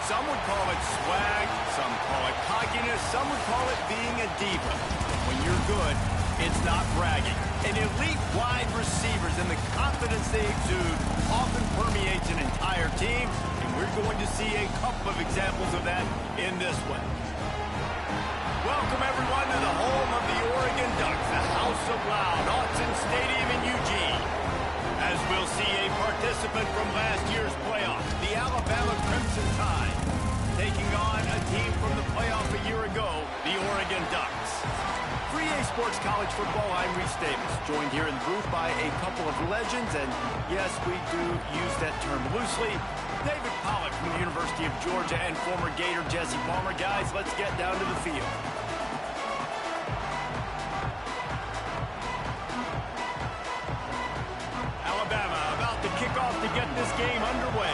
Some would call it swag, some call it cockiness, some would call it being a diva. When you're good, it's not bragging. And elite wide receivers and the confidence they exude often permeates an entire team, and we're going to see a couple of examples of that in this one. Welcome, everyone, to the home of the Oregon Ducks, the House of Loud, Autzen Stadium in Eugene. As we'll see a participant from last year's playoffs, the Alabama Crimson Tide, taking on a team from the playoff a year ago, the Oregon Ducks. For EA Sports College Football, I'm Reese Davis, joined here in the booth by a couple of legends, and yes, we do use that term loosely. David Pollack from the University of Georgia and former Gator Jesse Palmer. Guys, let's get down to the field. Alabama about to kick off to get this game underway.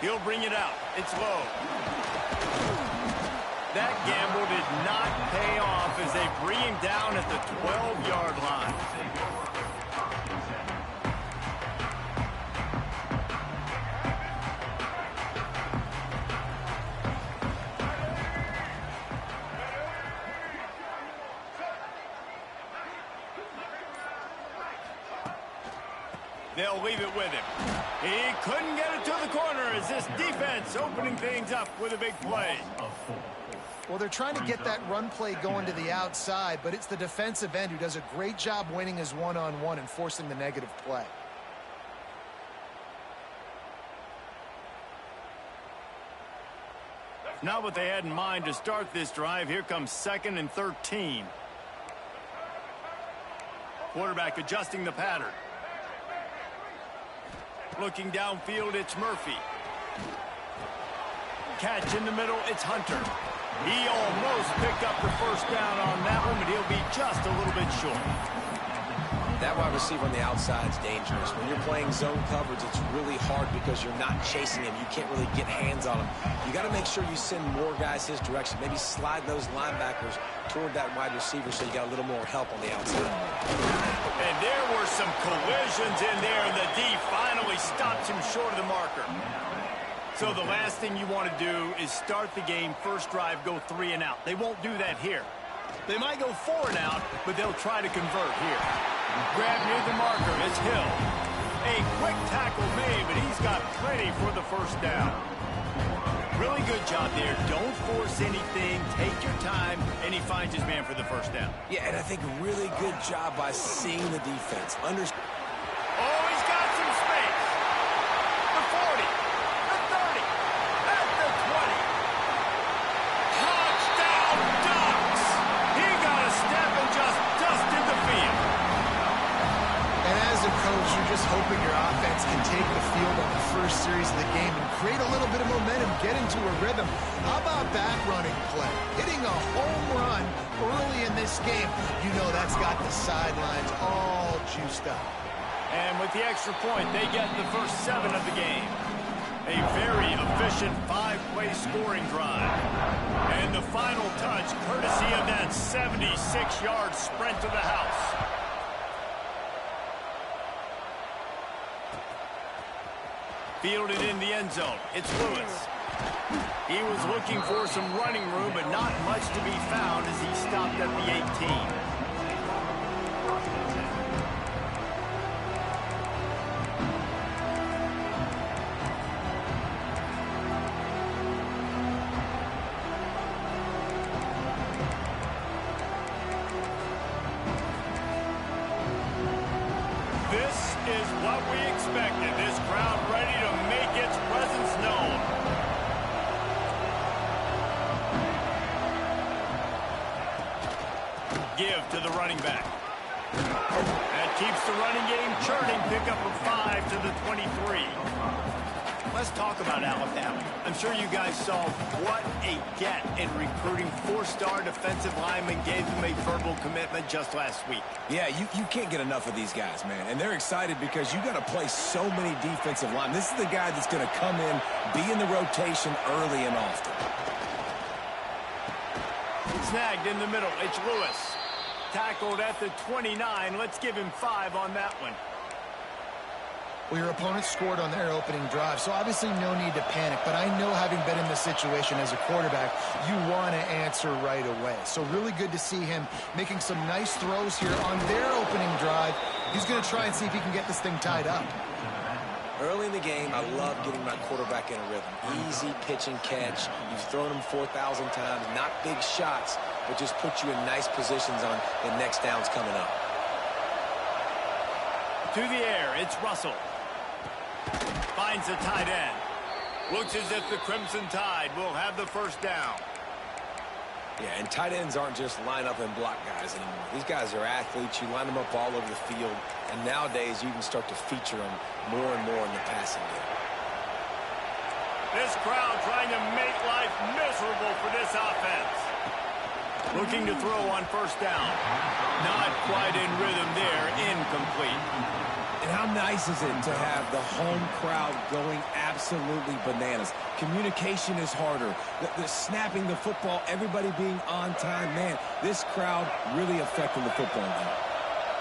He'll bring it out. It's low. That gamble did not pay off as they bring him down at the 12-yard line. They'll leave it with him. He couldn't get it to the corner as this defense opening things up with a big play. Well, they're trying to get that run play going to the outside, but it's the defensive end who does a great job winning his one-on-one and forcing the negative play. Not what they had in mind to start this drive. Here comes 2nd and 13. Quarterback adjusting the pattern. Looking downfield, it's Murphy. Catch in the middle, it's Hunter. He almost picked up the first down on that one, but he'll be just a little bit short. That wide receiver on the outside is dangerous. When you're playing zone coverage, it's really hard because you're not chasing him. You can't really get hands on him. You got to make sure you send more guys his direction. Maybe slide those linebackers toward that wide receiver so you got a little more help on the outside. And there were some collisions in there, and the D finally stops him short of the marker. So the last thing you want to do is start the game, first drive, go 3 and out. They won't do that here. They might go 4 and out, but they'll try to convert here. Grab near the marker, it's Hill. A quick tackle made, but he's got plenty for the first down. Really good job there. Don't force anything. Take your time, and he finds his man for the first down. Yeah, and I think really good job by seeing the defense. Oh, he's got some space. The 40, the 30, at the 20. Touchdown, Ducks! He got a step and just dusted the field. And as a coach, you're just hoping your offense can take the field on the first series of the game and create a little bit of momentum, get into a rhythm. How about that running play? Hitting a home run early in this game. You know that's got the sidelines all juiced up. And with the extra point, they get the first 7 of the game. A very efficient 5-play scoring drive. And the final touch, courtesy of that 76-yard sprint to the house. Fielded in the end zone. It's Lewis. He was looking for some running room, but not much to be found as he stopped at the 18. This is what we expected. This crowd ready to make its presence known. Give to the running back. That keeps the running game churning. Pick up a 5 to the 23. Let's talk about Alabama. I'm sure you guys saw what a get in recruiting. 4-star defensive linemen gave them a verbal commitment just last week. Yeah, you can't get enough of these guys, man. And they're excited because you got to play so many defensive linemen. This is the guy that's going to come in, be in the rotation early and often. Snagged in the middle. It's Lewis. tackled at the 29. Let's give him 5 on that one. Well, your opponent scored on their opening drive, so obviously no need to panic. But I know, having been in this situation as a quarterback, you want to answer right away. So really good to see him making some nice throws here on their opening drive. He's going to try and see if he can get this thing tied up. Early in the game, I love getting my quarterback in a rhythm. Easy pitch and catch. You've thrown him 4,000 times. Not big shots, but just put you in nice positions on the next downs coming up. To the air, it's Russell. Finds the tight end. Looks as if the Crimson Tide will have the first down. Yeah, and tight ends aren't just line up and block guys anymore. These guys are athletes. You line them up all over the field. And nowadays, you can start to feature them more and more in the passing game. This crowd trying to make life miserable for this offense. Looking to throw on first down. Not quite in rhythm there. Incomplete. And how nice is it to have the home crowd going absolutely bananas? Communication is harder. The snapping the football, everybody being on time. Man, this crowd really affecting the football game.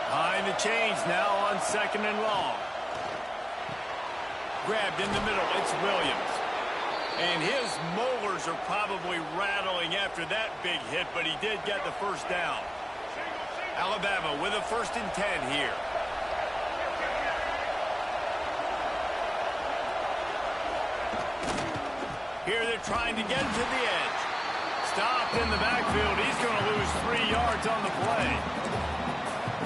Behind the chains now on 2nd and long. Grabbed in the middle. It's Williams. And his molars are probably rattling after that big hit, but he did get the first down. Alabama with a 1st and 10 here. Here they're trying to get to the edge. Stopped in the backfield. He's going to lose 3 yards on the play.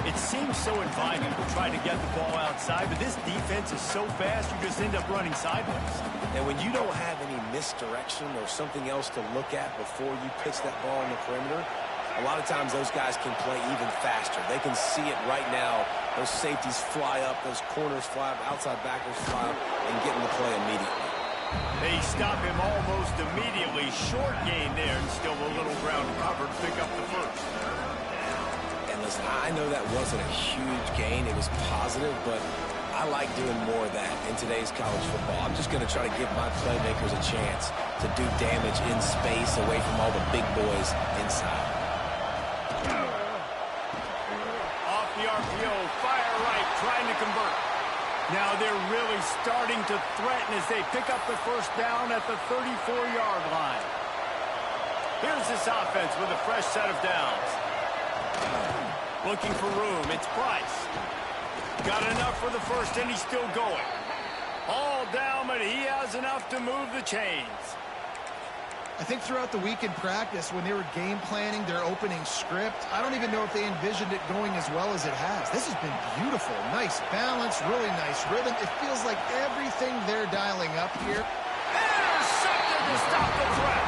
It seems so inviting to try to get the ball outside, but this defense is so fast you just end up running sideways. And when you don't have any misdirection or something else to look at before you pitch that ball on the perimeter, a lot of times those guys can play even faster. They can see it right now. Those safeties fly up, those corners fly up, outside backers fly up, and get in the play immediately. They stop him almost immediately. Short gain there, and still a little ground covered. Pick up the first. And listen, I know that wasn't a huge gain. It was positive, but I like doing more of that in today's college football. I'm just going to try to give my playmakers a chance to do damage in space away from all the big boys inside. Off the RPO, fire right, trying to convert. Now they're really starting to threaten as they pick up the first down at the 34-yard line. Here's this offense with a fresh set of downs. Looking for room. It's Price. Got enough for the first, and he's still going. All down, but he has enough to move the chains. I think throughout the week in practice, when they were game planning their opening script, I don't even know if they envisioned it going as well as it has. This has been beautiful. Nice balance, really nice rhythm. It feels like everything they're dialing up here. Intercepted to stop the threat.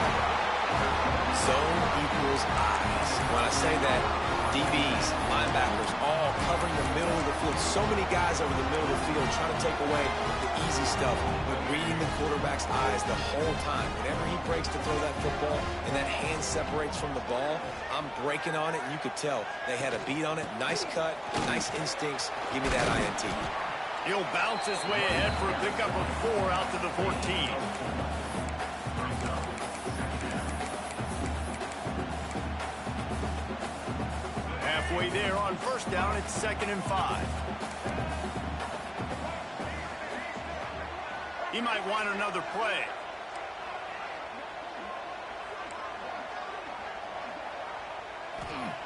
Zone equals eyes. When I say that, DBs, linebackers, all covering the middle of the field. So many guys over the middle of the field trying to take away the easy stuff, but reading the quarterback's eyes the whole time. Whenever he breaks to throw that football and that hand separates from the ball, I'm breaking on it, and you could tell they had a beat on it. Nice cut, nice instincts. Give me that INT. He'll bounce his way ahead for a pickup of 4 out to the 14. Halfway there on first down, it's 2nd and 5. He might want another play.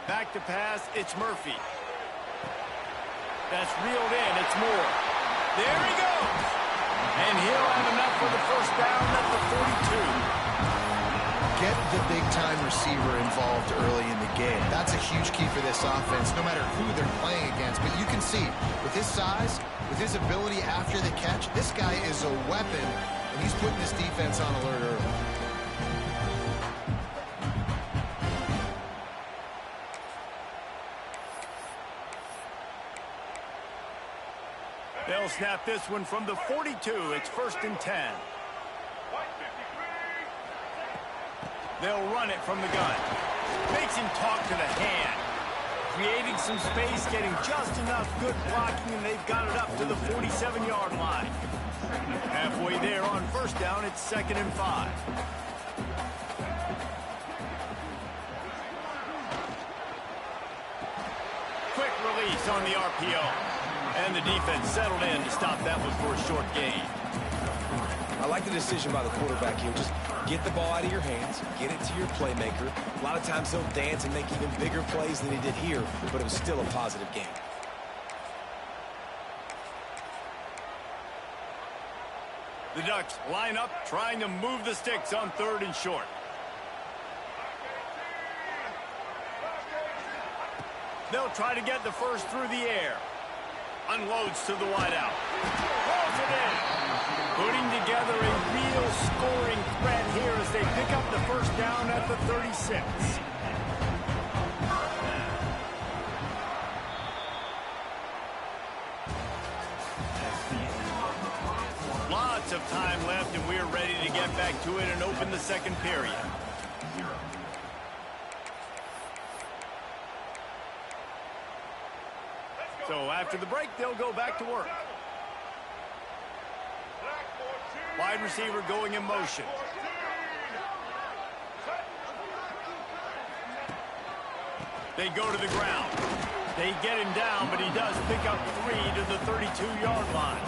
Back to pass, it's Murphy. That's reeled in, it's Moore. There he goes! And he'll have enough for the first down at the 42. Get the big-time receiver involved early in the game. That's a huge key for this offense, no matter who they're playing against. But you can see, with his size, with his ability after the catch, this guy is a weapon, and he's putting this defense on alert early. They'll snap this one from the 42. It's 1st and 10. They'll run it from the gun. Makes him talk to the hand. Creating some space, getting just enough good blocking, and they've got it up to the 47-yard line. Halfway there on first down, it's 2nd and 5. fakes on the RPO. And the defense settled in to stop that one for a short gain. I like the decision by the quarterback here. Just get the ball out of your hands, get it to your playmaker. A lot of times he'll dance and make even bigger plays than he did here, but it was still a positive game. The Ducks line up, trying to move the sticks on 3rd and short. They'll try to get the first through the air. Unloads to the wideout. Rolls it in. Putting together a real scoring threat here as they pick up the first down at the 36. Lots of time left, and we're ready to get back to it and open the second period. So after the break, they'll go back to work. Wide receiver going in motion. They go to the ground. They get him down, but he does pick up 3 to the 32-yard line.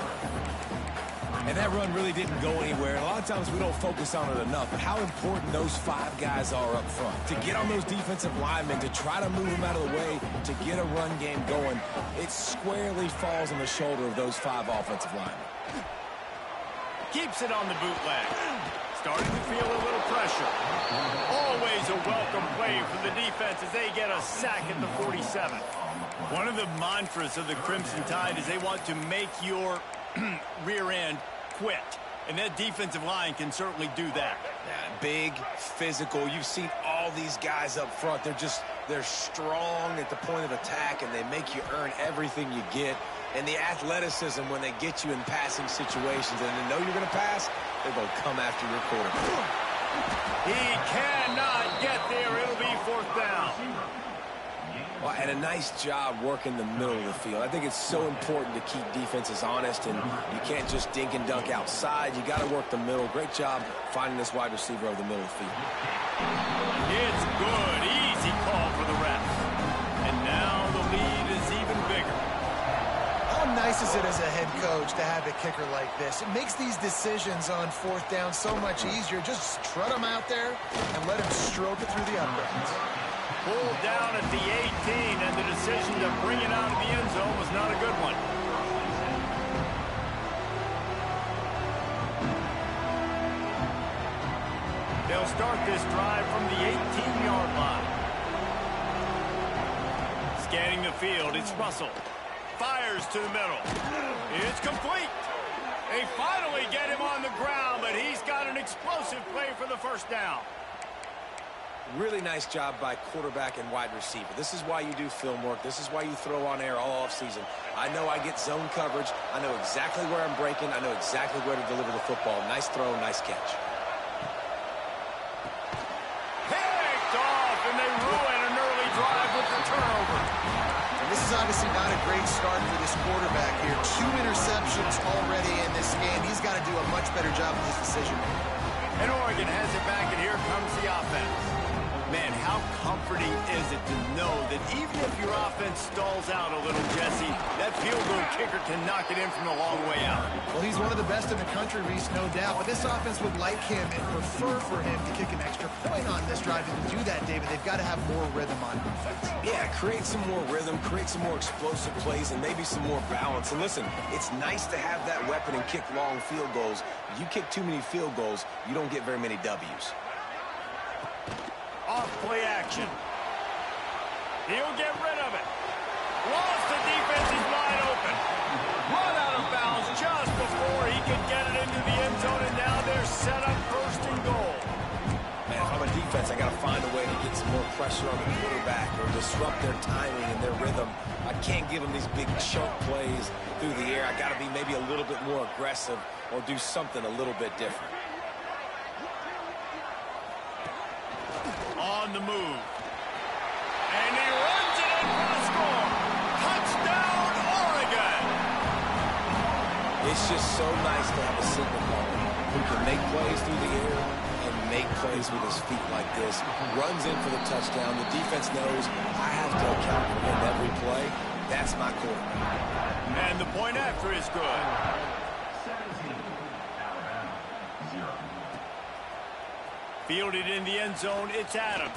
And that run really didn't go anywhere. A lot of times we don't focus on it enough, but how important those 5 guys are up front. To get on those defensive linemen, to try to move them out of the way, to get a run game going, it squarely falls on the shoulder of those 5 offensive linemen. Keeps it on the bootleg. Starting to feel a little pressure. Always a welcome play for the defense as they get a sack at the 47. One of the mantras of the Crimson Tide is they want to make your rear end quit. And that defensive line can certainly do that. Yeah, big, physical. You've seen all these guys up front. They're strong at the point of attack, and they make you earn everything you get. And the athleticism when they get you in passing situations and they know you're going to pass, they're going to come after your quarterback. He cannot get there. It'll be 4th down. Well, and a nice job working the middle of the field. I think it's so important to keep defenses honest, and you can't just dink and dunk outside. You got to work the middle. Great job finding this wide receiver over the middle of the field. It's good. Easy call for the ref. And now the lead is even bigger. How nice is it as a head coach to have a kicker like this? It makes these decisions on 4th down so much easier. Just strut him out there and let him stroke it through the uprights. Pulled down at the 18, and the decision to bring it out of the end zone was not a good one. They'll start this drive from the 18-yard line. Scanning the field, it's Russell. Fires to the middle. It's complete. They finally get him on the ground, but he's got an explosive play for the first down. Really nice job by quarterback and wide receiver. This is why you do film work. This is why you throw on air all offseason. I know I get zone coverage. I know exactly where I'm breaking. I know exactly where to deliver the football. Nice throw, nice catch. Picked off, and they ruin an early drive with the turnover. And this is obviously not a great start for this quarterback here. 2 interceptions already in this game. He's got to do a much better job with his decision making. And Oregon has it back, and here comes the offense. Man, how comforting is it to know that even if your offense stalls out a little, Jesse, that field goal kicker can knock it in from a long way out. Well, he's one of the best in the country, Reese, no doubt. But this offense would like him and prefer for him to kick an extra point on this drive. And to do that, David, they've got to have more rhythm on defense. Yeah, create some more rhythm, create some more explosive plays, and maybe some more balance. And listen, it's nice to have that weapon and kick long field goals. You kick too many field goals, you don't get very many W's. Off play action. He'll get rid of it. Lost the defense is wide open. Run out of bounds just before he could get it into the end zone, and now they're set up 1st and goal. Man, if I'm a defense, I got to find a way to get some more pressure on the quarterback or disrupt their timing and their rhythm. I can't give them these big chunk plays through the air. I got to be maybe a little bit more aggressive or do something a little bit different. On the move. And he runs it in for the score. Touchdown, Oregon! It's just so nice to have a signal caller who can make plays through the air and make plays with his feet like this. Runs in for the touchdown. The defense knows I have to account for him every play, That's my quarterback. And the point after is good. Fielded in the end zone, it's Adams.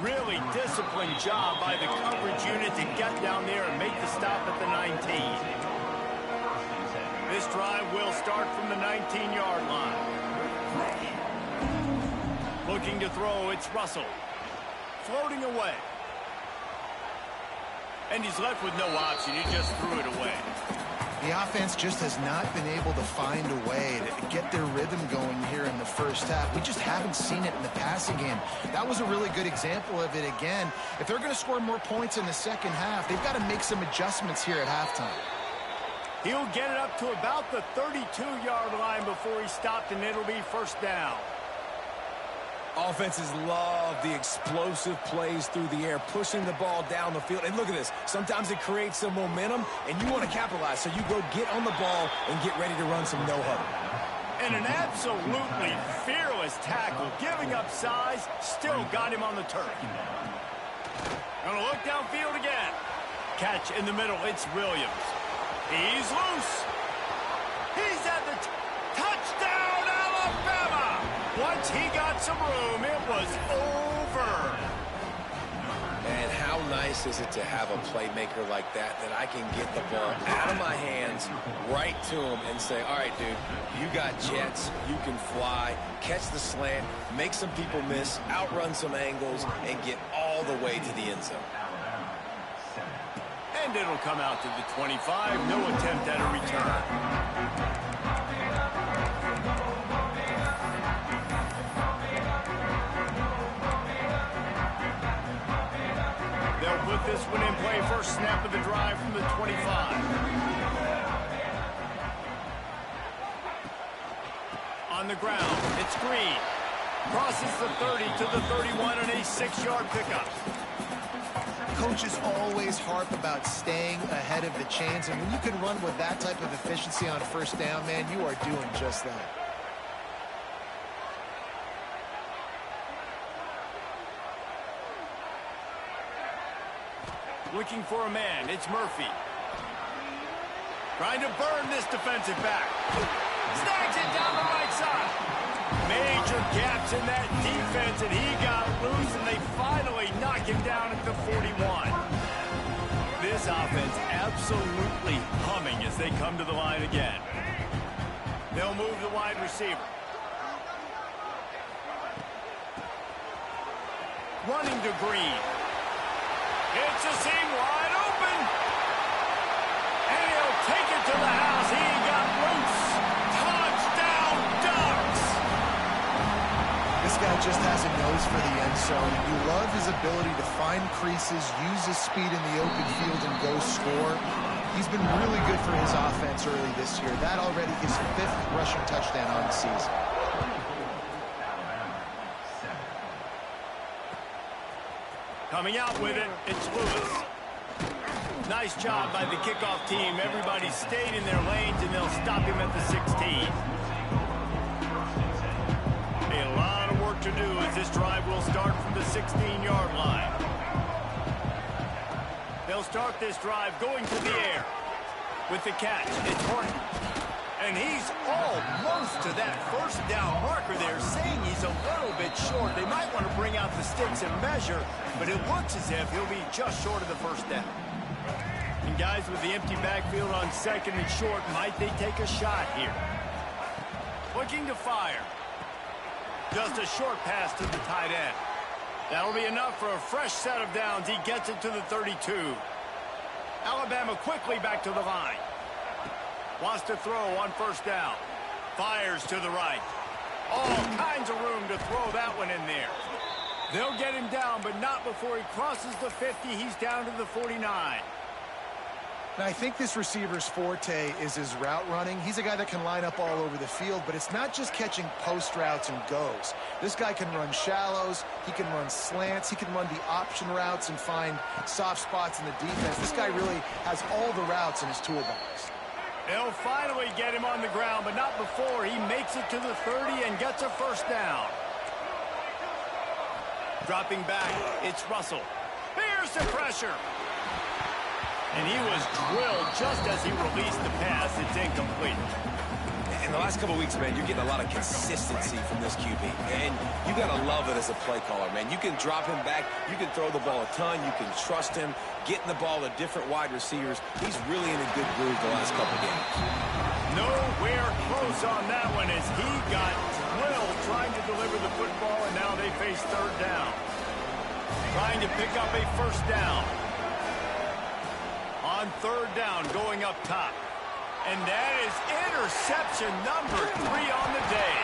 Really disciplined job by the coverage unit to get down there and make the stop at the 19. This drive will start from the 19-yard line. Looking to throw, it's Russell. Floating away. And he's left with no option. He just threw it away. The offense just has not been able to find a way to get their rhythm going here in the first half. We just haven't seen it in the passing game. That was a really good example of it again. If they're going to score more points in the second half, they've got to make some adjustments here at halftime. He'll get it up to about the 32-yard line before he stopped, and it'll be first down. Offenses love the explosive plays through the air, pushing the ball down the field. And look at this. Sometimes it creates some momentum, and you want to capitalize. So you go get on the ball and get ready to run some no-huddle. And an absolutely fearless tackle, giving up size, still got him on the turf. Gonna look downfield again. Catch in the middle, it's Williams. He's loose. He's at the touchdown, Alabama! Once he got some room, it was over. And how nice is it to have a playmaker like that I can get the ball out of my hands right to him and say, all right, dude, you got jets, you can fly, catch the slant, make some people miss, outrun some angles, and get all the way to the end zone. And it'll come out to the 25. No attempt at a return. They'll put this one in play. First snap of the drive from the 25. On the ground, it's Green. Crosses the 30 to the 31 on a 6-yard pickup. Coaches always harp about staying ahead of the chains, and when you can run with that type of efficiency on first down, man, you are doing just that. Looking for a man, it's Murphy. Trying to burn this defensive back. Snags it down the right side. Major gaps in that defense, and he got loose, and they finally knock him down at the 41. This offense absolutely humming as they come to the line again. They'll move the wide receiver. Running to Green. It's a seam wide open. And he'll take it to the house. He got loose. Touchdown, Ducks. This guy just has a nose for the end zone. You love his ability to find creases, use his speed in the open field, and go score. He's been really good for his offense early this year. That already his 5th rushing touchdown on the season. Coming out with it, it's Lewis. Nice job by the kickoff team. Everybody stayed in their lanes, and they'll stop him at the 16. A lot of work to do as this drive will start from the 16-yard line. They'll start this drive going to the air. With the catch, it's Horton. And he's almost to that first down marker there, saying he's a little bit short. They might want to bring out the sticks and measure, but it looks as if he'll be just short of the first down. And guys, with the empty backfield on second and short, might they take a shot here? Looking to fire. Just a short pass to the tight end. That'll be enough for a fresh set of downs. He gets it to the 32. Alabama quickly back to the line. Wants to throw on first down. Fires to the right. All kinds of room to throw that one in there. They'll get him down, but not before he crosses the 50. He's down to the 49. Now, I think this receiver's forte is his route running. He's a guy that can line up all over the field, but it's not just catching post routes and goes. This guy can run shallows, he can run slants, he can run the option routes and find soft spots in the defense. This guy really has all the routes in his toolbox. They'll finally get him on the ground, but not before he makes it to the 30 and gets a first down. Dropping back, it's Russell. Here's the pressure. And he was drilled just as he released the pass. It's incomplete. In the last couple of weeks, man, you're getting a lot of consistency from this QB. And you got to love it as a play caller, man. You can drop him back. You can throw the ball a ton. You can trust him, getting the ball to different wide receivers. He's really in a good groove the last couple of games. Nowhere close on that one as he got drilled trying to deliver the football, and now they face third down. Trying to pick up a first down. On third down, going up top. And that is interception number 3 on the day.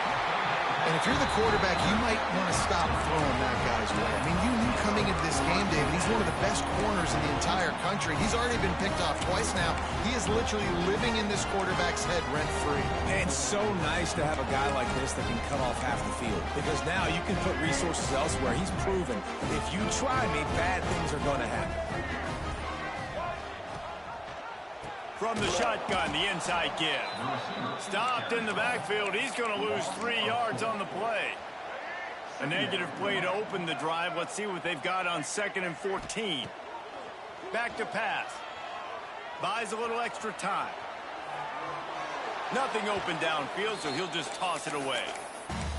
And if you're the quarterback, you might want to stop throwing that guy's way. I mean, you knew coming into this game, David, he's one of the best corners in the entire country. He's already been picked off twice now. He is literally living in this quarterback's head rent-free. And it's so nice to have a guy like this that can cut off half the field. Because now you can put resources elsewhere. He's proven if you try me, bad things are going to happen. From the shotgun, the inside give. Stopped in the backfield. He's going to lose 3 yards on the play. A negative play to open the drive. Let's see what they've got on 2nd and 14. Back to pass. Buys a little extra time. Nothing open downfield, so he'll just toss it away.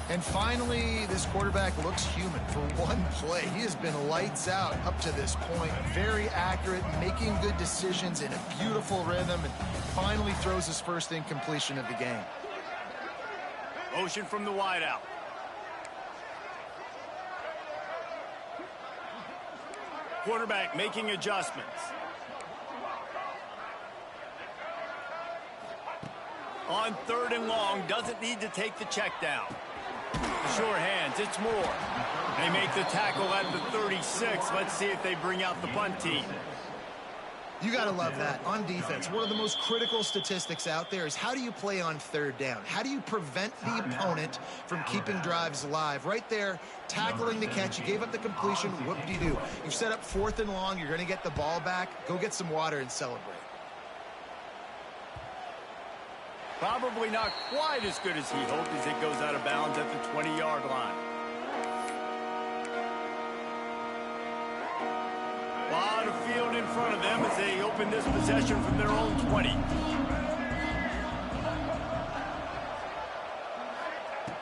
And finally, this quarterback looks human for one play. He has been lights out up to this point. Very accurate, making good decisions in a beautiful rhythm, and finally throws his first incompletion of the game. Motion from the wideout. Quarterback making adjustments. On 3rd and long, doesn't need to take the check down. Sure hands, it's Moore. They make the tackle at the 36. Let's see if they bring out the punt team. You got to love that. On defense, one of the most critical statistics out there is how do you play on 3rd down? How do you prevent the opponent from keeping drives alive? Right there, tackling the catch. You gave up the completion. What do you do? You've set up 4th and long. You're going to get the ball back. Go get some water and celebrate. Probably not quite as good as he hoped as it goes out of bounds at the 20-yard line. A lot of field in front of them as they open this possession from their own 20.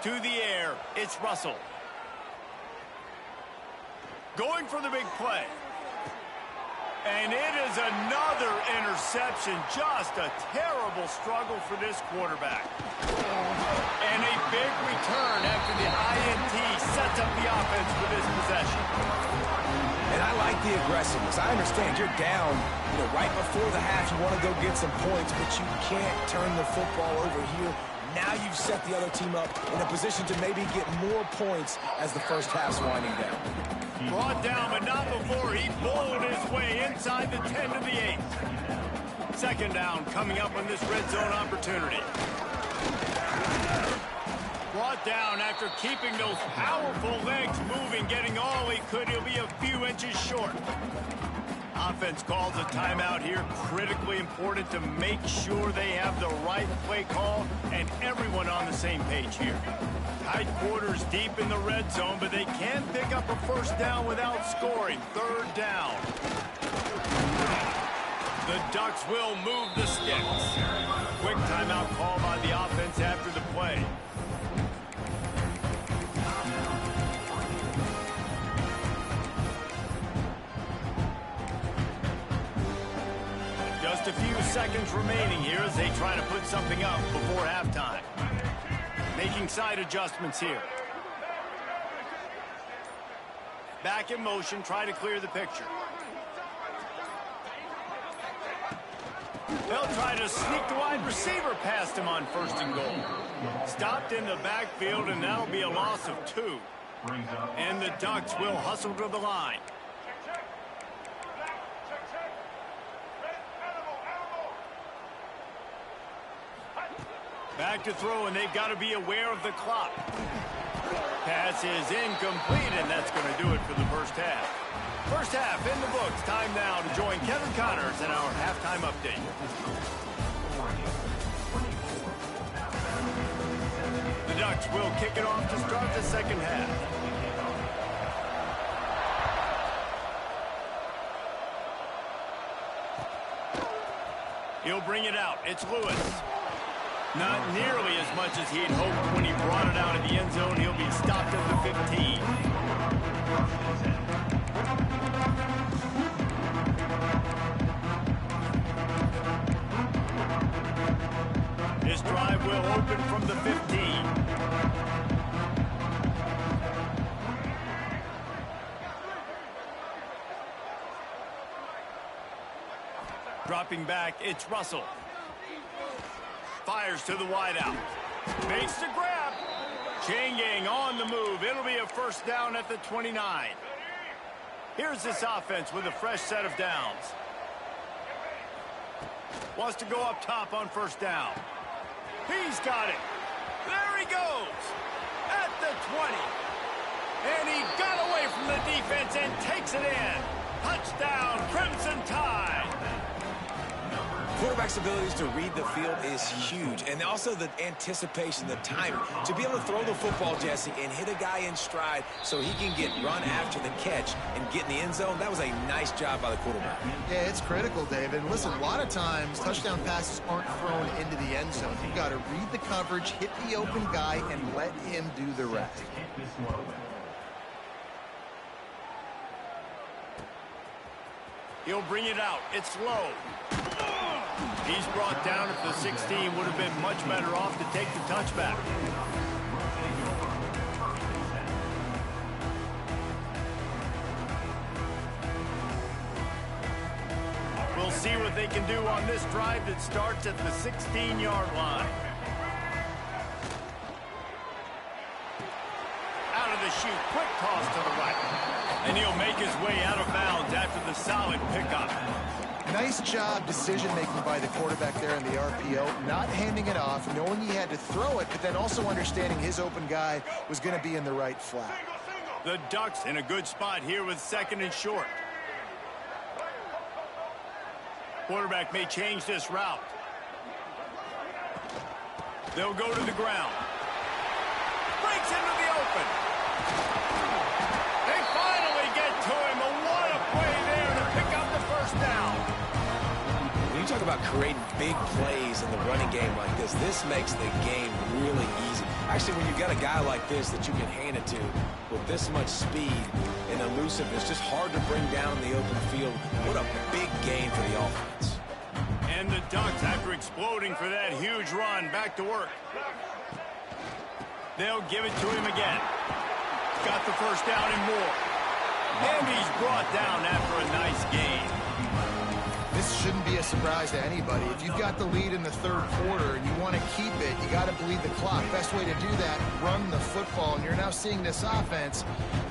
To the air, it's Russell. Going for the big play. And it is another interception. Just a terrible struggle for this quarterback. And a big return after the INT sets up the offense for this possession. And I like the aggressiveness. I understand you're down, right before the half. You want to go get some points, but you can't turn the football over here. Now you've set the other team up in a position to maybe get more points as the first half's winding down. Brought down, but not before he bowled his way inside the 10 to the 8. 2nd down coming up on this red zone opportunity. Brought down after keeping those powerful legs moving, getting all he could. He'll be a few inches short. Offense calls a timeout here. Critically important to make sure they have the right play call and everyone on the same page here. Tight quarters deep in the red zone, but they can pick up a first down without scoring. 3rd down. The Ducks will move the sticks. Quick timeout call by the offense after the play. Just a few seconds remaining here as they try to put something up before halftime. Making side adjustments here. Back in motion, try to clear the picture. They'll try to sneak the wide receiver past him on 1st and goal. Stopped in the backfield, and that'll be a loss of 2. And the Ducks will hustle to the line. Back to throw, and they've got to be aware of the clock. Pass is incomplete, and that's going to do it for the first half. First half in the books. Time now to join Kevin Connors in our halftime update. The Ducks will kick it off to start the 2nd half. He'll bring it out. It's Lewis. Not nearly as much as he'd hoped when he brought it out of the end zone. He'll be stopped at the 15. This drive will open from the 15. Dropping back, it's Russell. Fires to the wideout. Makes the grab. Chain gang on the move. It'll be a first down at the 29. Here's this offense with a fresh set of downs. Wants to go up top on first down. He's got it. There he goes. At the 20. And he got away from the defense and takes it in. Touchdown, Crimson Tide. Quarterback's abilities to read the field is huge. And also the anticipation, the timing. To be able to throw the football, Jesse, and hit a guy in stride so he can get run after the catch and get in the end zone, that was a nice job by the quarterback. Yeah, it's critical, David. And listen, a lot of times touchdown passes aren't thrown into the end zone. You've got to read the coverage, hit the open guy, and let him do the rest. He'll bring it out. It's low. He's brought down at the 16. Would have been much better off to take the touchback. We'll see what they can do on this drive that starts at the 16-yard line. Out of the chute, quick toss to the right. And he'll make his way out of bounds after the solid pickup. Nice job decision-making by the quarterback there in the RPO, not handing it off, knowing he had to throw it, but then also understanding his open guy was going to be in the right flat. The Ducks in a good spot here with second and short. Quarterback may change this route. They'll go to the ground. Breaks into the open. They finally get to him. But what a play there to pick up the first down. When you talk about creating big plays in the running game like this makes the game really easy. Actually, when you've got a guy like this that you can hand it to with this much speed and elusiveness, just hard to bring down in the open field. What a big game for the offense. And the Ducks, after exploding for that huge run, back to work. They'll give it to him again. Got the first down and more. And he's brought down after a nice gain. This shouldn't be a surprise to anybody. If you've got the lead in the third quarter and you want to keep it, you got to bleed the clock. Best way to do that, run the football. And you're now seeing this offense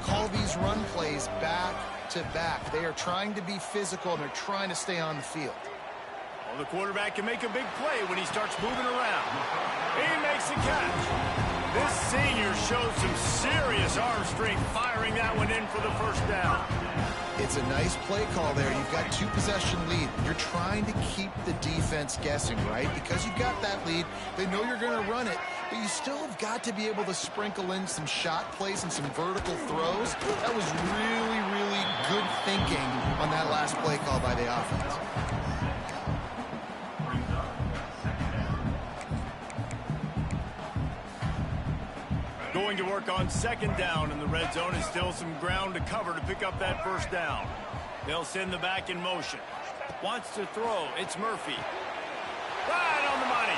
call these run plays back to back. They are trying to be physical, and they're trying to stay on the field. Well, the quarterback can make a big play when he starts moving around. He makes the catch. This senior shows some serious arm strength, firing that one in for the first down. It's a nice play call there. You've got two-possession lead. You're trying to keep the defense guessing, right? Because you've got that lead, they know you're going to run it, but you still have got to be able to sprinkle in some shot plays and some vertical throws. That was really, really good thinking on that last play call by the offense. Going to work on second down in the red zone is still some ground to cover to pick up that first down. They'll send the back in motion. Wants to throw. It's Murphy. Right on the money.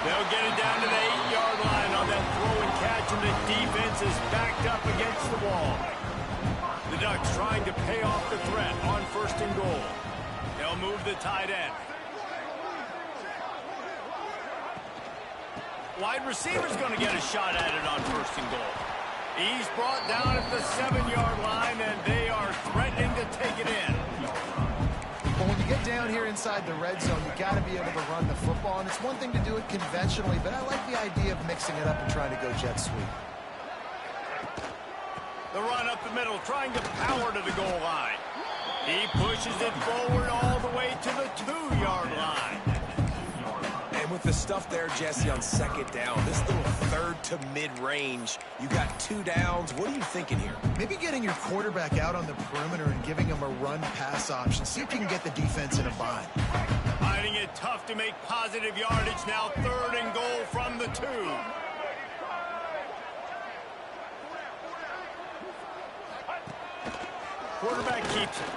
They'll get it down to the 8-yard line on that throw and catch, and the defense is backed up against the wall. The Ducks trying to pay off the threat on first and goal. They'll move the tight end. Wide receiver's going to get a shot at it on first and goal. He's brought down at the 7-yard line, and they are threatening to take it in. But when you get down here inside the red zone, you got to be able to run the football. And it's one thing to do it conventionally, but I like the idea of mixing it up and trying to go jet sweep. The run up the middle, trying to power to the goal line. He pushes it forward all the way to the 2-yard line. With the stuff there, Jesse, on second down, this little third to mid-range, you got 2 downs. What are you thinking here? Maybe getting your quarterback out on the perimeter and giving him a run-pass option. See if you can get the defense in a bind. High Finding it tough to make positive yardage now. 3rd and goal from the 2. Quarterback keeps it.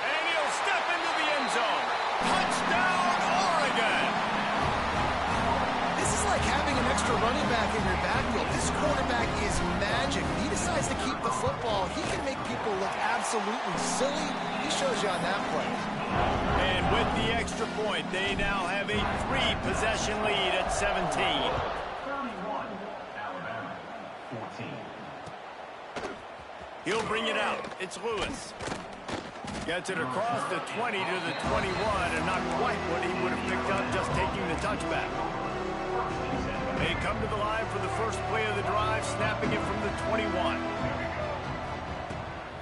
And he'll step into the end zone. Touchdown, Oregon! This is like having an extra running back in your backfield. This quarterback is magic. If he decides to keep the football, he can make people look absolutely silly. He shows you on that play. And with the extra point, they now have a 3-possession lead at 17. 31, Alabama, 14. He'll bring it out. It's Lewis. Gets it across the 20 to the 21, and not quite what he would have picked up just taking the touchback. They come to the line for the first play of the drive, snapping it from the 21.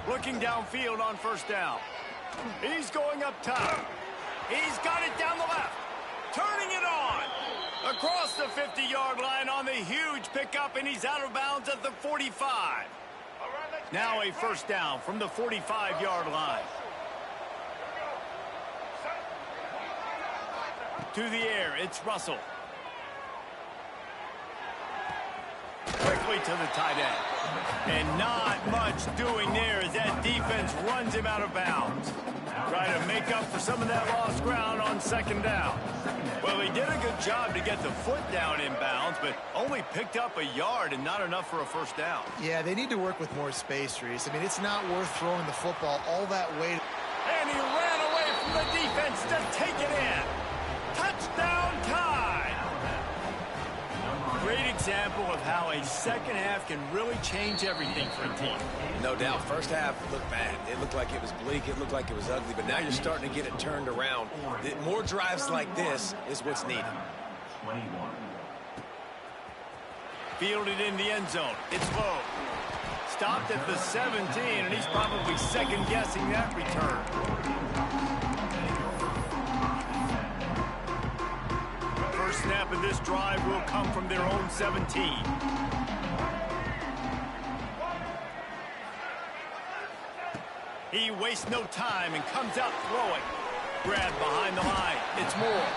Looking downfield on 1st down. He's going up top. He's got it down the left. Turning it on. Across the 50-yard line on the huge pickup, and he's out of bounds at the 45. Now a 1st down from the 45-yard line. To the air, it's Russell. Quickly to the tight end. And not much doing there as that defense runs him out of bounds. Trying to make up for some of that lost ground on 2nd down. Well, he did a good job to get the foot down in bounds, but only picked up a yard and not enough for a 1st down. Yeah, they need to work with more space, Reese. I mean, it's not worth throwing the football all that way. And he ran away from the defense to take it in. Touchdown Tide! Great example of how a 2nd half can really change everything for a team. No doubt. 1st half looked bad. It looked like it was bleak. It looked like it was ugly. But now you're starting to get it turned around. More drives like this is what's needed. 21. Fielded in the end zone. It's low. Stopped at the 17, and he's probably second-guessing that return. First snap of this drive will come from their own 17. He wastes no time and comes out throwing. Grabbed behind the line. It's Moore.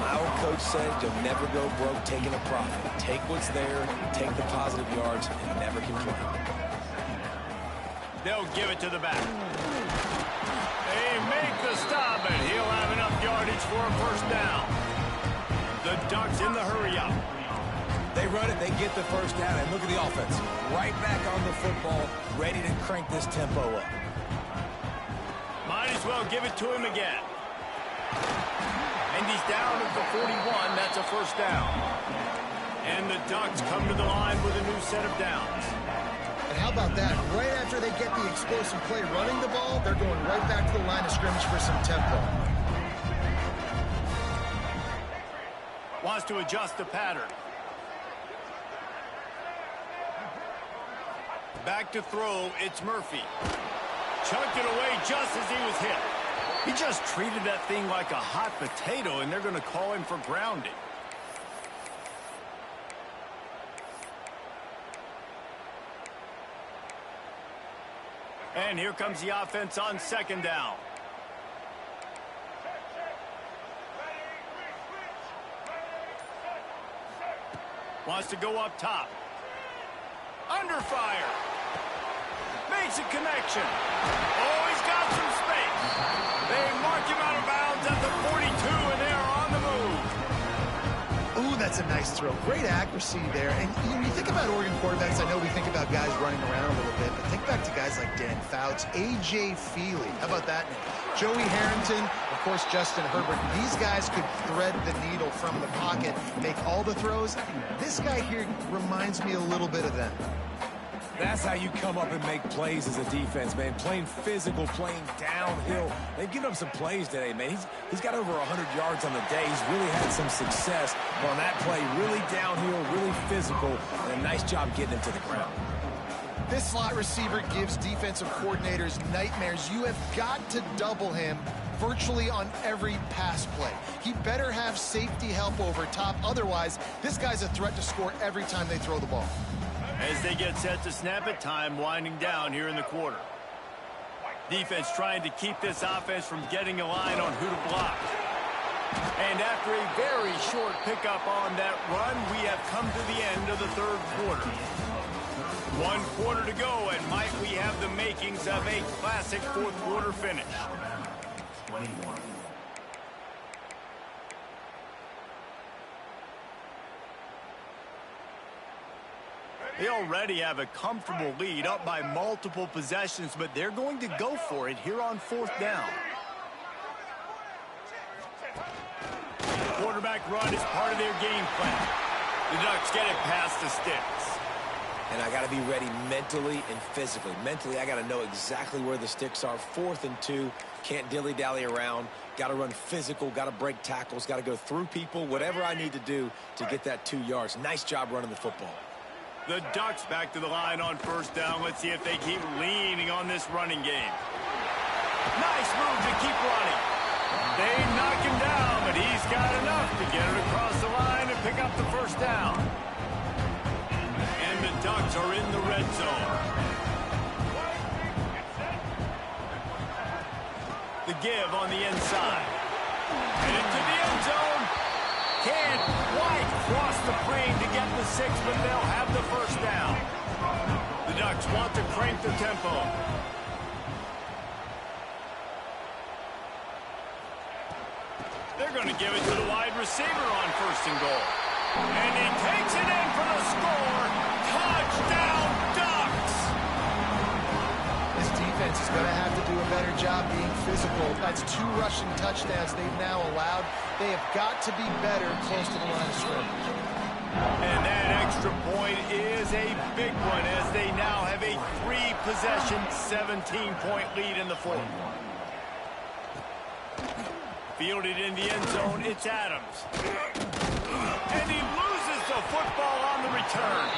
My old coach said you'll never go broke taking a profit. Take what's there, take the positive yards, and never complain. They'll give it to the back. They make the stop, and he'll have enough yardage for a 1st down. The Ducks in the hurry-up. They run it, they get the 1st down, and look at the offense. Right back on the football, ready to crank this tempo up. Might as well give it to him again. And he's down at the 41. That's a 1st down. And the Ducks come to the line with a new set of downs. And how about that? Right after they get the explosive play running the ball, they're going right back to the line of scrimmage for some tempo. Wants to adjust the pattern. Back to throw, it's Murphy. Chucked it away just as he was hit. He just treated that thing like a hot potato, and they're going to call him for grounding. And here comes the offense on 2nd down. Wants to go up top. Under fire. Makes a connection. Oh, he's got some space. They mark him out of bounds at the 42, and they are on the move. Ooh, that's a nice throw. Great accuracy there. And you think about Oregon quarterbacks, I know we think about guys running around a little bit, but think back to guys like Dan Fouts, A.J. Feely. How about that name? Joey Harrington, of course, Justin Herbert. These guys could thread the needle from the pocket, make all the throws. This guy here reminds me a little bit of them. That's how you come up and make plays as a defense, man. Playing physical, playing downhill. They've given up some plays today, man. He's got over 100 yards on the day. He's really had some success on that play. Really downhill, really physical, and a nice job getting him to the ground. This slot receiver gives defensive coordinators nightmares. You have got to double him virtually on every pass play. He better have safety help over top. Otherwise, this guy's a threat to score every time they throw the ball. As they get set to snap it, time winding down here in the quarter. Defense trying to keep this offense from getting a line on who to block. And after a very short pickup on that run, we have come to the end of the third quarter. 1 quarter to go, and might we have the makings of a classic fourth quarter finish. 21. They already have a comfortable lead, up by multiple possessions, but they're going to go for it here on fourth down. The quarterback run is part of their game plan. The Ducks get it past the sticks. And I got to be ready mentally and physically. Mentally, I got to know exactly where the sticks are. 4th and 2. Can't dilly-dally around. Got to run physical. Got to break tackles. Got to go through people. Whatever I need to do to get that 2 yards. Nice job running the football. The Ducks back to the line on first down. Let's see if they keep leaning on this running game. Nice move to keep running. They knock him down, but he's got enough to get it across the line and pick up the first down. And the Ducks are in the red zone. The give on the inside. And into the end zone. Can't quite cross the plane to get the 6, but they'll have the first down. The Ducks want to crank the tempo. They're going to give it to the wide receiver on 1st and goal. And he takes it in for the score. Touchdown, Ducks! This defense is going to have to do a better job being physical. That's 2 rushing touchdowns they've now allowed. They have got to be better close to the line of scrimmage. And that extra point is a big one as they now have a 3-possession, 17-point lead in the fourth. Fielded in the end zone, it's Adams. And he loses the football on the return.